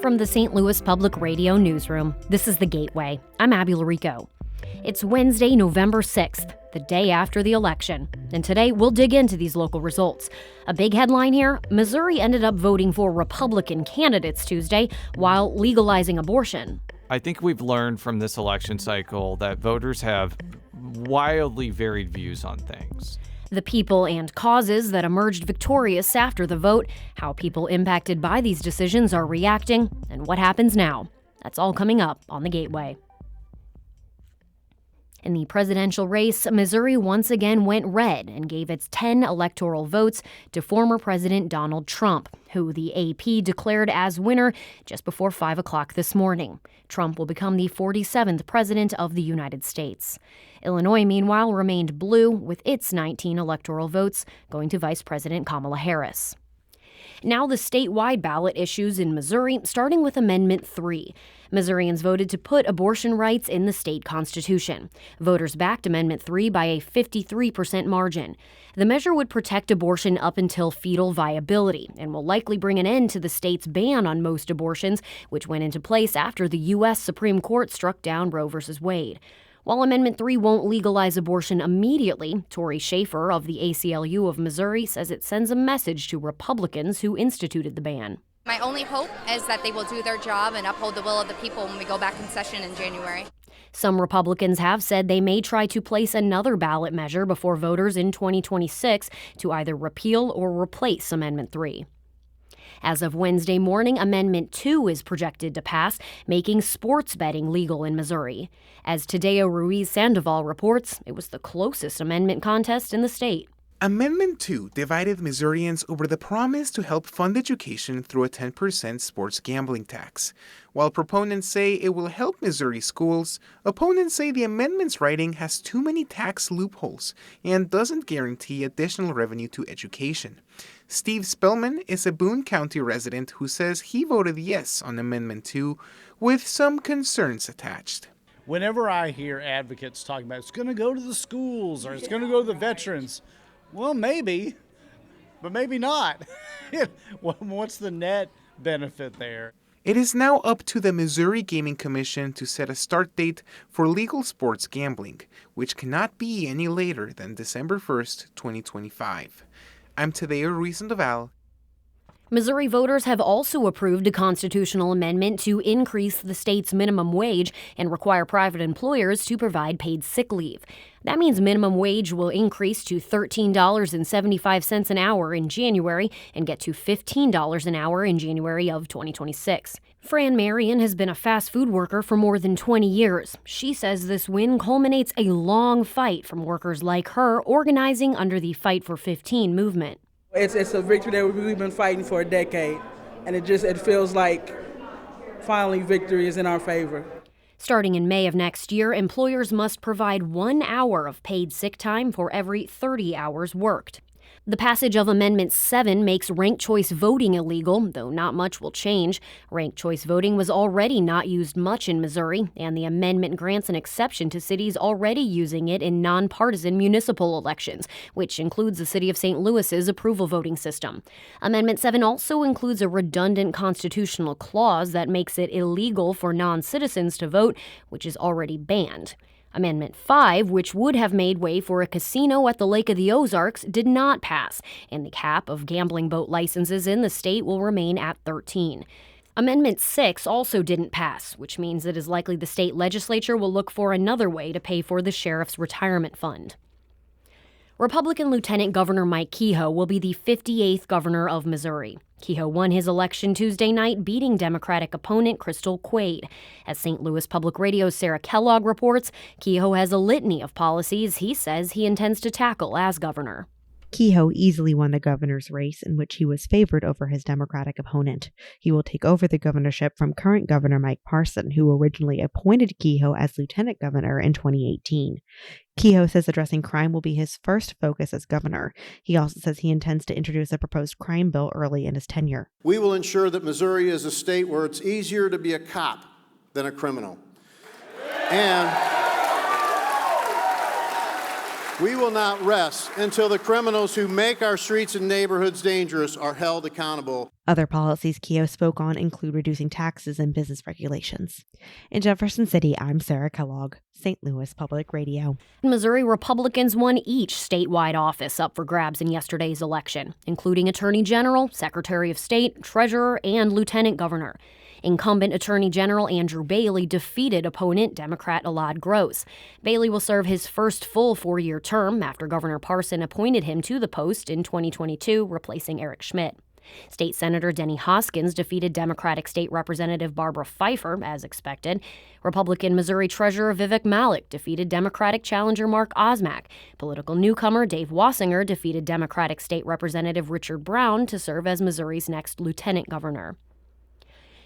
from the St. Louis Public Radio newsroom, this is The Gateway. I'm Abby Larico. It's Wednesday, November 6th, the day after the election. And today, we'll dig into these local results. A big headline here, Missouri ended up voting for Republican candidates Tuesday while legalizing abortion. I think we've learned from this election cycle that voters have wildly varied views on things. The people and causes that emerged victorious after the vote, how people impacted by these decisions are reacting, and what happens now. That's all coming up on The Gateway. In the presidential race, Missouri once again went red and gave its 10 electoral votes to former President Donald Trump, who the AP declared as winner just before 5 o'clock this morning. Trump will become the 47th president of the United States. Illinois, meanwhile, remained blue, with its 19 electoral votes going to Vice President Kamala Harris. Now the statewide ballot issues in Missouri, starting with Amendment 3. Missourians voted to put abortion rights in the state constitution. Voters backed Amendment 3 by a 53% margin. The measure would protect abortion up until fetal viability and will likely bring an end to the state's ban on most abortions, which went into place after the U.S. Supreme Court struck down Roe v. Wade. While Amendment 3 won't legalize abortion immediately, Tori Schaefer of the ACLU of Missouri says it sends a message to Republicans who instituted the ban. My only hope is that they will do their job and uphold the will of the people when we go back in session in January. Some Republicans have said they may try to place another ballot measure before voters in 2026 to either repeal or replace Amendment 3. As of Wednesday morning, Amendment 2 is projected to pass, making sports betting legal in Missouri. As Tadeo Ruiz Sandoval reports, it was the closest amendment contest in the state. Amendment 2 divided Missourians over the promise to help fund education through a 10% sports gambling tax. While proponents say it will help Missouri schools, opponents say the amendment's writing has too many tax loopholes and doesn't guarantee additional revenue to education. Steve Spellman is a Boone County resident who says he voted yes on Amendment 2 with some concerns attached. Whenever I hear advocates talking about it's going to go to the schools or it's going to go to the veterans, well, maybe, but maybe not. What's the net benefit there? It is now up to the Missouri Gaming Commission to set a start date for legal sports gambling, which cannot be any later than December 1st, 2025. I'm Tadeo Ruiz Sandoval. Missouri voters have also approved a constitutional amendment to increase the state's minimum wage and require private employers to provide paid sick leave. That means minimum wage will increase to $13.75 an hour in January and get to $15 an hour in January of 2026. Fran Marion has been a fast food worker for more than 20 years. She says this win culminates a long fight from workers like her organizing under the Fight for 15 movement. It's a victory that we've been fighting for a decade, and it feels like finally victory is in our favor. Starting in May of next year, employers must provide 1 hour of paid sick time for every 30 hours worked. The passage of Amendment 7 makes ranked choice voting illegal, though not much will change. Ranked choice voting was already not used much in Missouri, and the amendment grants an exception to cities already using it in nonpartisan municipal elections, which includes the city of St. Louis's approval voting system. Amendment 7 also includes a redundant constitutional clause that makes it illegal for non-citizens to vote, which is already banned. Amendment 5, which would have made way for a casino at the Lake of the Ozarks, did not pass, and the cap of gambling boat licenses in the state will remain at 13. Amendment 6 also didn't pass, which means it is likely the state legislature will look for another way to pay for the sheriff's retirement fund. Republican Lieutenant Governor Mike Kehoe will be the 58th governor of Missouri. Kehoe won his election Tuesday night, beating Democratic opponent Crystal Quaid. As St. Louis Public Radio's Sarah Kellogg reports, Kehoe has a litany of policies he says he intends to tackle as governor. Kehoe easily won the governor's race, in which he was favored over his Democratic opponent. He will take over the governorship from current Governor Mike Parson, who originally appointed Kehoe as lieutenant governor in 2018. Kehoe says addressing crime will be his first focus as governor. He also says he intends to introduce a proposed crime bill early in his tenure. We will ensure that Missouri is a state where it's easier to be a cop than a criminal. And We will not rest until the criminals who make our streets and neighborhoods dangerous are held accountable. Other policies Keogh spoke on include reducing taxes and business regulations. In Jefferson City, I'm Sarah Kellogg, St. Louis Public Radio. Missouri Republicans won each statewide office up for grabs in yesterday's election, including Attorney General, Secretary of State, Treasurer, and Lieutenant Governor. Incumbent Attorney General Andrew Bailey defeated opponent Democrat Elad Gross. Bailey will serve his first full 4-year term after Governor Parson appointed him to the post in 2022, replacing Eric Schmidt. State Senator Denny Hoskins defeated Democratic State Representative Barbara Pfeiffer, as expected. Republican Missouri Treasurer Vivek Malik defeated Democratic challenger Mark Osmak. Political newcomer Dave Wassinger defeated Democratic State Representative Richard Brown to serve as Missouri's next lieutenant governor.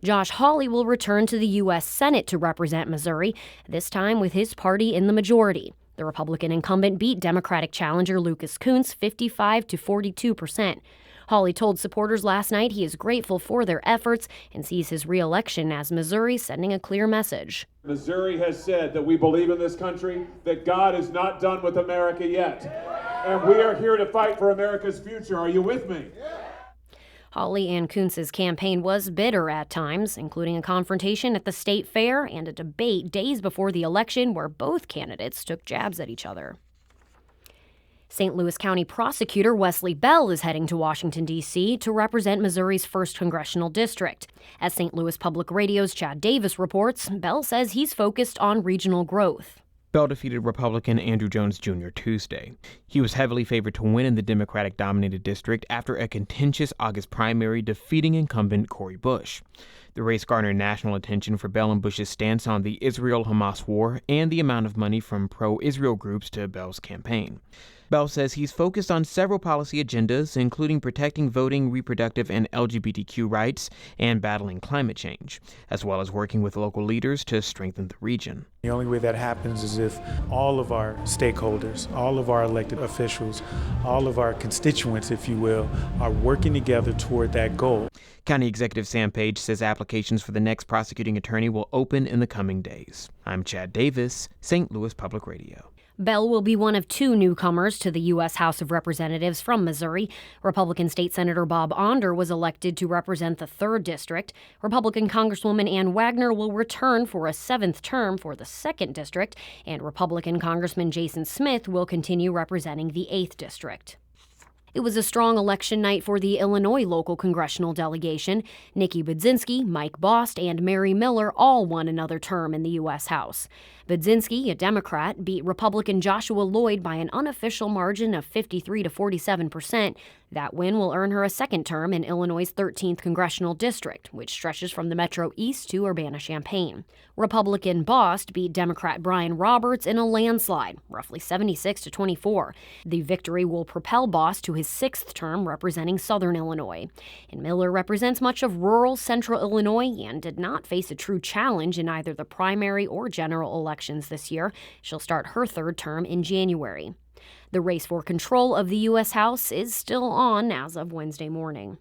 Josh Hawley will return to the U.S. Senate to represent Missouri, this time with his party in the majority. The Republican incumbent beat Democratic challenger Lucas Kunce 55 to 42%. Hawley told supporters last night he is grateful for their efforts and sees his re-election as Missouri sending a clear message. Missouri has said that we believe in this country, that God is not done with America yet. And we are here to fight for America's future. Are you with me? Hawley and Kunce's campaign was bitter at times, including a confrontation at the state fair and a debate days before the election where both candidates took jabs at each other. St. Louis County Prosecutor Wesley Bell is heading to Washington, D.C. to represent Missouri's 1st Congressional District. As St. Louis Public Radio's Chad Davis reports, Bell says he's focused on regional growth. Bell defeated Republican Andrew Jones Jr. Tuesday. He was heavily favored to win in the Democratic-dominated district after a contentious August primary defeating incumbent Cori Bush. The race garnered national attention for Bell and Bush's stance on the Israel-Hamas war and the amount of money from pro-Israel groups to Bell's campaign. Bell says he's focused on several policy agendas, including protecting voting, reproductive, and LGBTQ rights and battling climate change, as well as working with local leaders to strengthen the region. The only way that happens is if all of our stakeholders, all of our elected officials, all of our constituents, if you will, are working together toward that goal. County Executive Sam Page says applications for the next prosecuting attorney will open in the coming days. I'm Chad Davis, St. Louis Public Radio. Bell will be one of 2 newcomers to the U.S. House of Representatives from Missouri. Republican State Senator Bob Onder was elected to represent the 3rd District. Republican Congresswoman Ann Wagner will return for a 7th term for the 2nd District, and Republican Congressman Jason Smith will continue representing the 8th District. It was a strong election night for the Illinois local congressional delegation. Nikki Budzinski, Mike Bost, and Mary Miller all won another term in the U.S. House. Budzinski, a Democrat, beat Republican Joshua Lloyd by an unofficial margin of 53 to 47%. That win will earn her a 2nd term in Illinois' 13th congressional district, which stretches from the Metro East to Urbana-Champaign. Republican Bost beat Democrat Brian Roberts in a landslide, roughly 76 to 24. The victory will propel Bost to his 6th term representing Southern Illinois. And Miller represents much of rural central Illinois and did not face a true challenge in either the primary or general elections this year. She'll start her 3rd term in January. The race for control of the U.S. House is still on as of Wednesday morning.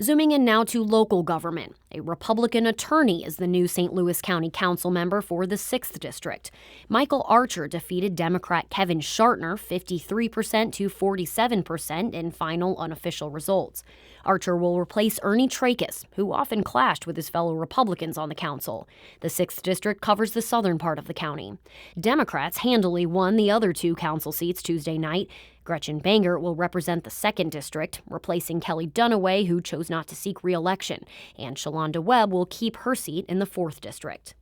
Zooming in now to local government. A Republican attorney is the new St. Louis County Council member for the 6th District. Michael Archer defeated Democrat Kevin Shartner 53% to 47% in final unofficial results. Archer will replace Ernie Trachis, who often clashed with his fellow Republicans on the council. The 6th District covers the southern part of the county. Democrats handily won the other 2 council seats Tuesday night. Gretchen Banger will represent the 2nd District, replacing Kelly Dunaway, who chose not to seek re-election, and Shalonda Webb will keep her seat in the 4th District.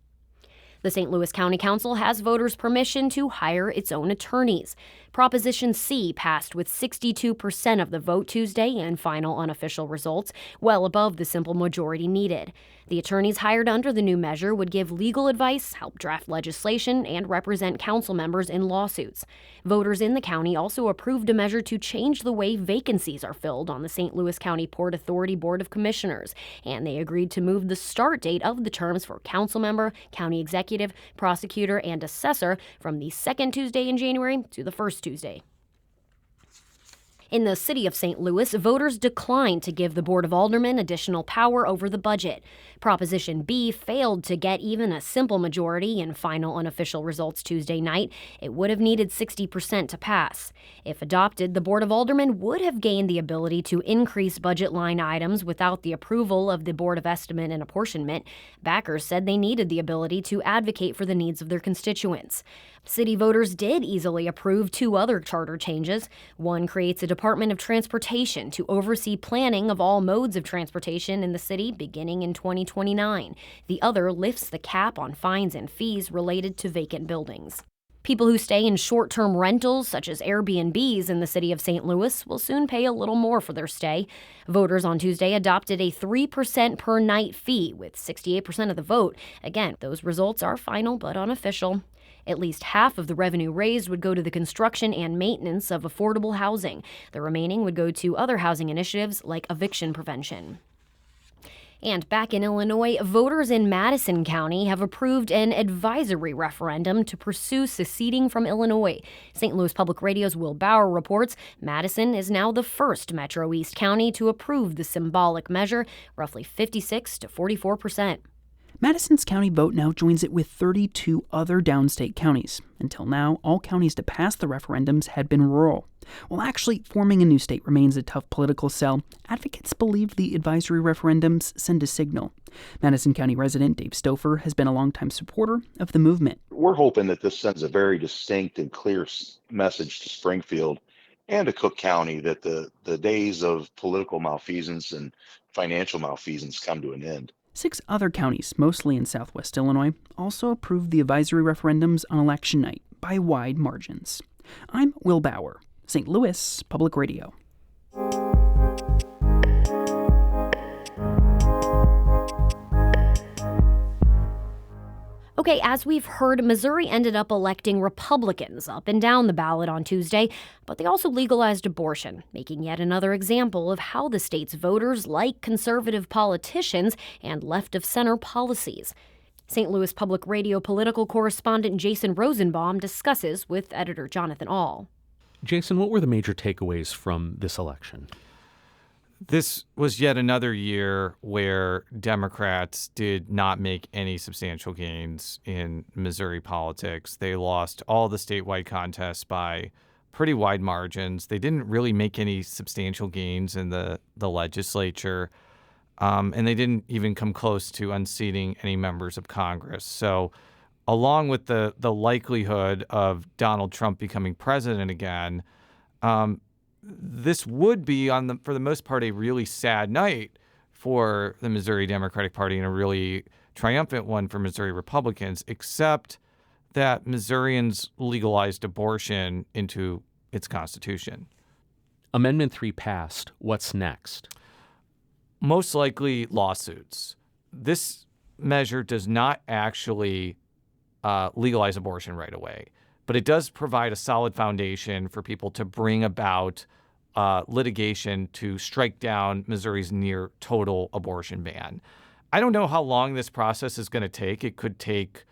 The St. Louis County Council has voters' permission to hire its own attorneys. Proposition C passed with 62% of the vote Tuesday in final unofficial results, well above the simple majority needed. The attorneys hired under the new measure would give legal advice, help draft legislation, and represent council members in lawsuits. Voters in the county also approved a measure to change the way vacancies are filled on the St. Louis County Port Authority Board of Commissioners, and they agreed to move the start date of the terms for council member, county executive, prosecutor, and assessor from the 2nd Tuesday in January to the 1st Tuesday. In the city of St. Louis, voters declined to give the Board of Aldermen additional power over the budget. Proposition B failed to get even a simple majority in final unofficial results Tuesday night. It would have needed 60% to pass. If adopted, the Board of Aldermen would have gained the ability to increase budget line items without the approval of the Board of Estimate and Apportionment. Backers said they needed the ability to advocate for the needs of their constituents. City voters did easily approve two other charter changes. One creates a Department of Transportation to oversee planning of all modes of transportation in the city beginning in 2029. The other lifts the cap on fines and fees related to vacant buildings. People who stay in short-term rentals, such as Airbnbs in the city of St. Louis, will soon pay a little more for their stay. Voters on Tuesday adopted a 3% per night fee with 68% of the vote. Again, those results are final but unofficial. At least half of the revenue raised would go to the construction and maintenance of affordable housing. The remaining would go to other housing initiatives like eviction prevention. And back in Illinois, voters in Madison County have approved an advisory referendum to pursue seceding from Illinois. St. Louis Public Radio's Will Bauer reports Madison is now the first Metro East county to approve the symbolic measure, roughly 56 to 44%. Madison's county vote now joins it with 32 other downstate counties. Until now, all counties to pass the referendums had been rural. While actually forming a new state remains a tough political sell, advocates believe the advisory referendums send a signal. Madison County resident Dave Stouffer has been a longtime supporter of the movement. We're hoping that this sends a very distinct and clear message to Springfield and to Cook County that the days of political malfeasance and financial malfeasance come to an end. 6 other counties, mostly in southwest Illinois, also approved the advisory referendums on election night by wide margins. I'm Will Bauer, St. Louis Public Radio. Okay, as we've heard, Missouri ended up electing Republicans up and down the ballot on Tuesday, but they also legalized abortion, making yet another example of how the state's voters like conservative politicians and left-of-center policies. St. Louis Public Radio political correspondent Jason Rosenbaum discusses with editor Jonathan Ahl. Jason, what were the major takeaways from this election? This was yet another year where Democrats did not make any substantial gains in Missouri politics. They lost all the statewide contests by pretty wide margins. They didn't really make any substantial gains in the legislature, and they didn't even come close to unseating any members of Congress. So along with the likelihood of Donald Trump becoming president again, this would be, for the most part, a really sad night for the Missouri Democratic Party and a really triumphant one for Missouri Republicans, except that Missourians legalized abortion into its constitution. Amendment 3 passed. What's next? Most likely lawsuits. This measure does not actually legalize abortion right away, but it does provide a solid foundation for people to bring about litigation to strike down Missouri's near total abortion ban. I don't know how long this process is going to take. It could take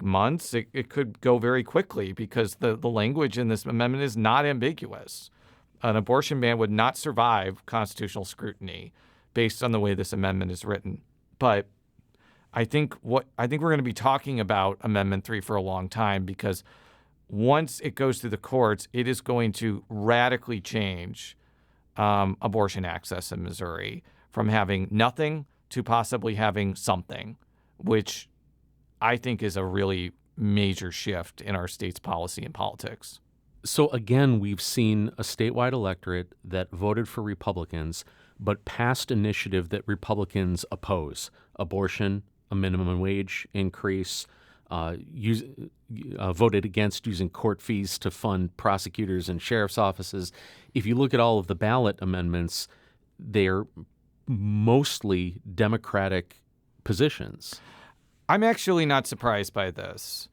months. It could go very quickly because the language in this amendment is not ambiguous. An abortion ban would not survive constitutional scrutiny based on the way this amendment is written. But I think we're going to be talking about Amendment 3 for a long time because once it goes through the courts, it is going to radically change abortion access in Missouri from having nothing to possibly having something, which I think is a really major shift in our state's policy and politics. So again, we've seen a statewide electorate that voted for Republicans, but passed initiative that Republicans oppose: abortion, a minimum wage increase, voted against using court fees to fund prosecutors and sheriff's offices. If you look at all of the ballot amendments, they're mostly Democratic positions. I'm actually not surprised by this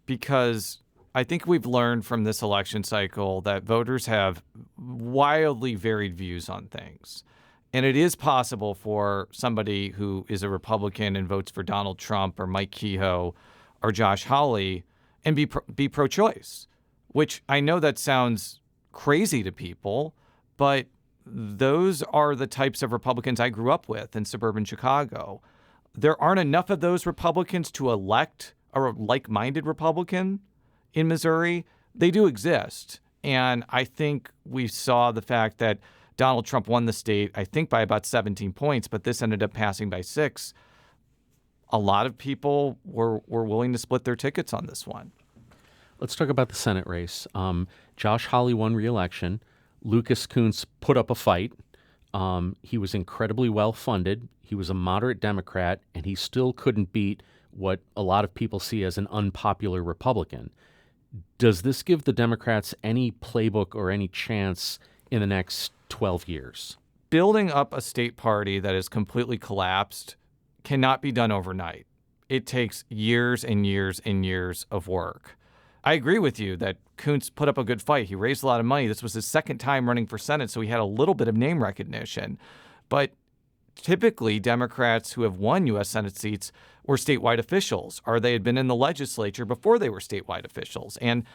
because I think we've learned from this election cycle that voters have wildly varied views on things. And it is possible for somebody who is a Republican and votes for Donald Trump or Mike Kehoe or Josh Hawley and be pro-choice, which I know that sounds crazy to people, but those are the types of Republicans I grew up with in suburban Chicago. There aren't enough of those Republicans to elect a like-minded Republican in Missouri. They do exist. And I think we saw the fact that Donald Trump won the state, I think, by about 17 points, but this ended up passing by 6. A lot of people were willing to split their tickets on this one. Let's talk about the Senate race. Josh Hawley won re-election. Lucas Kunce put up a fight. He was incredibly well-funded. He was a moderate Democrat, and he still couldn't beat what a lot of people see as an unpopular Republican. Does this give the Democrats any playbook or any chance in the next 12 years? Building up a state party that is completely collapsed cannot be done overnight. It takes years and years and years of work. I agree with you that Kunce put up a good fight. He raised a lot of money. This was his second time running for Senate, so he had a little bit of name recognition. But typically, Democrats who have won U.S. Senate seats were statewide officials, or they had been in the legislature before they were statewide officials. And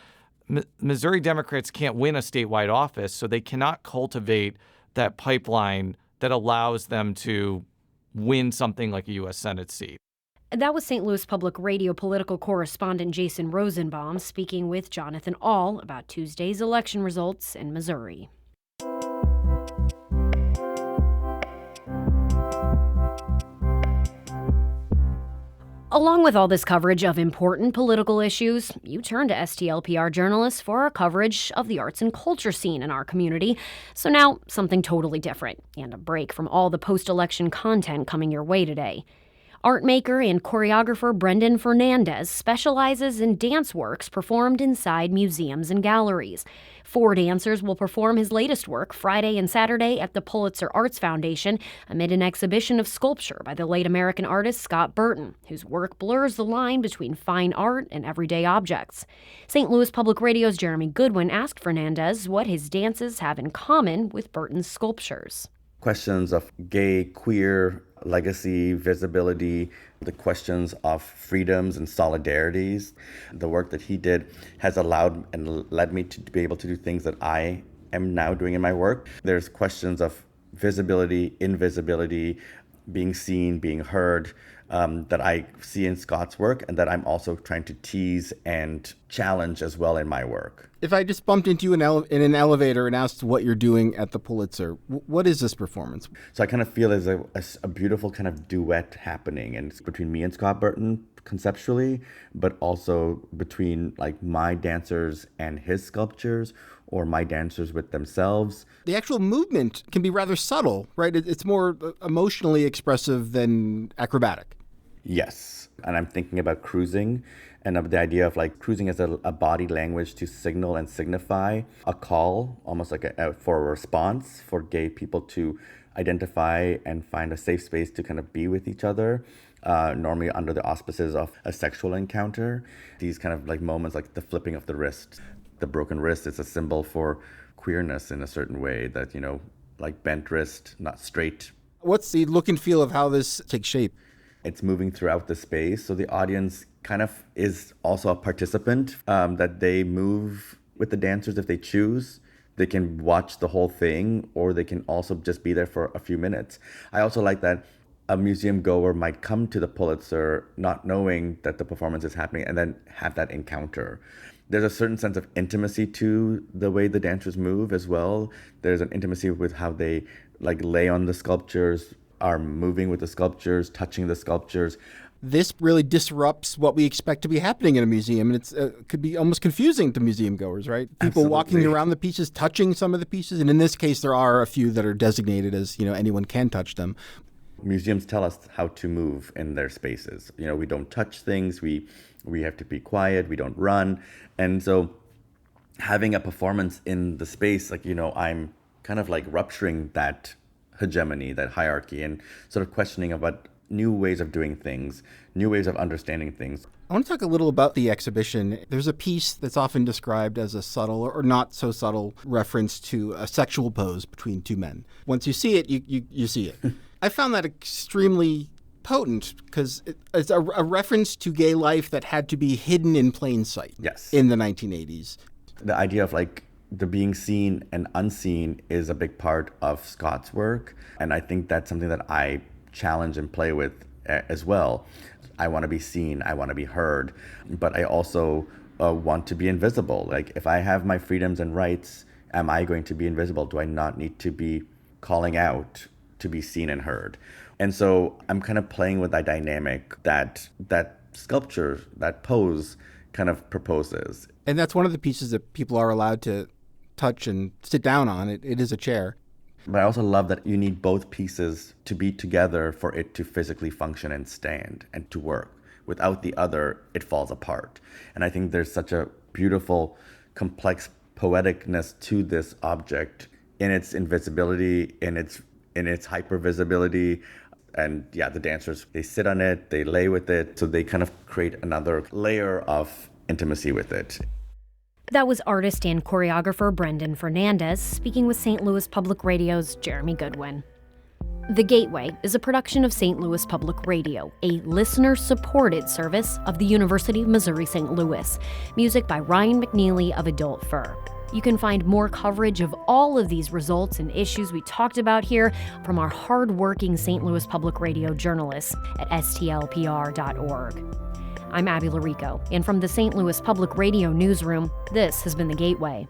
Missouri Democrats can't win a statewide office, so they cannot cultivate that pipeline that allows them to win something like a U.S. Senate seat. That was St. Louis Public Radio political correspondent Jason Rosenbaum speaking with Jonathan Ahl about Tuesday's election results in Missouri. Along with all this coverage of important political issues, you turn to STLPR journalists for our coverage of the arts and culture scene in our community. So now, something totally different, and a break from all the post-election content coming your way today. Art maker and choreographer Brendan Fernandez specializes in dance works performed inside museums and galleries. 4 dancers will perform his latest work Friday and Saturday at the Pulitzer Arts Foundation amid an exhibition of sculpture by the late American artist Scott Burton, whose work blurs the line between fine art and everyday objects. St. Louis Public Radio's Jeremy Goodwin asked Fernandez what his dances have in common with Burton's sculptures. Questions of gay, queer, legacy, visibility, the questions of freedoms and solidarities. The work that he did has allowed and led me to be able to do things that I am now doing in my work. There's questions of visibility, invisibility, being seen, being heard, that I see in Scott's work and that I'm also trying to tease and challenge as well in my work. If I just bumped into you in an elevator and asked what you're doing at the Pulitzer, what is this performance? So I kind of feel there's a beautiful kind of duet happening, and it's between me and Scott Burton conceptually, but also between like my dancers and his sculptures, or my dancers with themselves. The actual movement can be rather subtle, right? It's more emotionally expressive than acrobatic. Yes, and I'm thinking about cruising and of the idea of like cruising as a body language to signal and signify a call, almost like for a response for gay people to identify and find a safe space to kind of be with each other, normally under the auspices of a sexual encounter. These kind of like moments like the flipping of the wrist. The broken wrist is a symbol for queerness in a certain way that, you know, like bent wrist, not straight. What's the look and feel of how this takes shape? It's moving throughout the space, so the audience kind of is also a participant, that they move with the dancers if they choose. They can watch the whole thing, or they can also just be there for a few minutes. I also like that a museum goer might come to the Pulitzer not knowing that the performance is happening and then have that encounter. There's a certain sense of intimacy to the way the dancers move as well. There's an intimacy with how they like lay on the sculptures, are moving with the sculptures, touching the sculptures. This really disrupts what we expect to be happening in a museum, and it could be almost confusing to museum goers, right? People Absolutely. Walking around the pieces, touching some of the pieces, and in this case, there are a few that are designated as, you know, anyone can touch them. Museums tell us how to move in their spaces. You know, we don't touch things, we have to be quiet, we don't run. And so having a performance in the space, like, you know, I'm kind of like rupturing that hegemony, that hierarchy, and sort of questioning about new ways of doing things, new ways of understanding things. I want to talk a little about the exhibition. There's a piece that's often described as a subtle or not so subtle reference to a sexual pose between two men. Once you see it, you see it. I found that extremely potent because it's a reference to gay life that had to be hidden in plain sight. Yes. In the 1980s. The idea of like the being seen and unseen is a big part of Scott's work. And I think that's something that I challenge and play with as well. I want to be seen, I want to be heard, but I also want to be invisible. Like, if I have my freedoms and rights, am I going to be invisible? Do I not need to be calling out to be seen and heard? And so I'm kind of playing with that dynamic that sculpture, that pose kind of proposes. And that's one of the pieces that people are allowed to touch and sit down on. It is a chair. But I also love that you need both pieces to be together for it to physically function and stand and to work. Without the other, it falls apart. And I think there's such a beautiful, complex poeticness to this object in its invisibility, in its hypervisibility. And yeah, the dancers, they sit on it, they lay with it, so they kind of create another layer of intimacy with it. That was artist and choreographer Brendan Fernandez speaking with St. Louis Public Radio's Jeremy Goodwin. The Gateway is a production of St. Louis Public Radio, a listener-supported service of the University of Missouri St. Louis. Music by Ryan McNeely of Adult Fur. You can find more coverage of all of these results and issues we talked about here from our hard-working St. Louis Public Radio journalists at stlpr.org. I'm Abby Larico, and from the St. Louis Public Radio newsroom, this has been The Gateway.